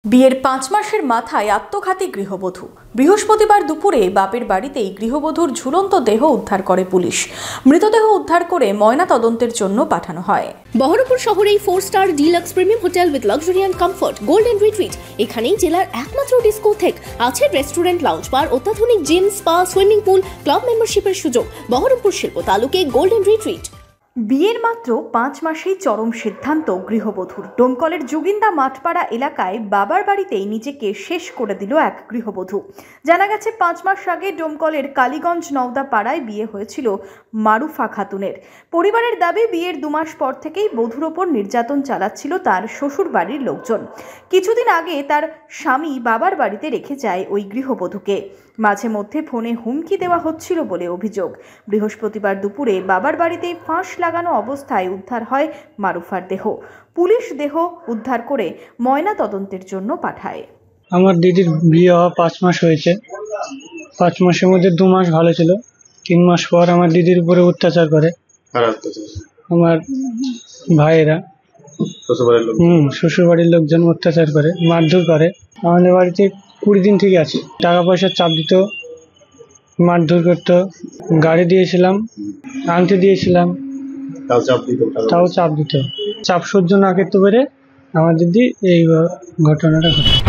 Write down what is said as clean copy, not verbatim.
বিয়ের ৫ মাসের মাথায় আত্মঘাতী গৃহবধূ। বৃহস্পতিবার দুপুরে বাপের বাড়িতেই গৃহবধূর ঝুলন্ত দেহ উদ্ধার করে পুলিশ। মৃতদেহ উদ্ধার করে ময়না তদন্তের জন্য পাঠানো হয়। বহরমপুর শহরেই 4 star deluxe premium hotel with luxury and comfort golden retreat. এখানেই জেলার একমাত্র ডিস্কোথেক, আছে রেস্টুরেন্ট, লাউঞ্জ বার, অত্যাধুনিক gym, spa, swimming pool, club মেম্বারশিপের সুযোগ। বহরমপুর শিল্প তালুকে গোল্ডেন রিট্রিট। বিয়ের মাত্র ৫ মাসেই চরম সিদ্ধান্ত গৃহবধূর। ডোমকলের যোগিন্দা মাঠপাড়া এলাকায় বাবার বাড়িতেই নিজেকে শেষ করে দিল এক গৃহবধূ। জানা গেছে ৫ মাস আগে ডোমকলের কালীগঞ্জ নওদা পাড়ায় বিয়ে হয়েছিল মারুফা খাতুনের। পরিবারের দাবি, বিয়ের ২ মাস পর থেকেই বধূর ওপর নির্যাতন চালাচ্ছিল তার শ্বশুর বাড়ির লোকজন। কিছুদিন আগে তার স্বামী বাবার বাড়িতে রেখে যায় ওই গৃহবধূকে। মাঝে মধ্যে ফোনে হুমকি দেওয়া হচ্ছিল বলে অভিযোগ। বৃহস্পতিবার দুপুরে বাবার বাড়িতেই ফাঁস লাগানো অবস্থায় উদ্ধার হয় মারুফার দেহ। পুলিশ দেহ উদ্ধার করে ময়না তদন্তের জন্য পাঠায়। আমার দিদির বিয়ে হওয়া ৫ মাস হয়েছে। ৫ মাসের মধ্যে ২ মাস ভালো ছিল। ৩ মাস পর আমার দিদির উপরে অত্যাচার করে আমার ভাইয়েরা, শ্বশুর বাড়ির লোকজন অত্যাচার করে, মারধর করে। আমাদের বাড়িতে ২০ দিন থেকে আছে। টাকা পয়সার চাপ দিত, মারধর করতো, গাড়ি দিয়েছিলাম, আনতে দিয়েছিলাম, তাও চাপ দিত। চাপ সহ্য না করতে পেরে আমার দিদি এই ঘটনাটা ঘটে।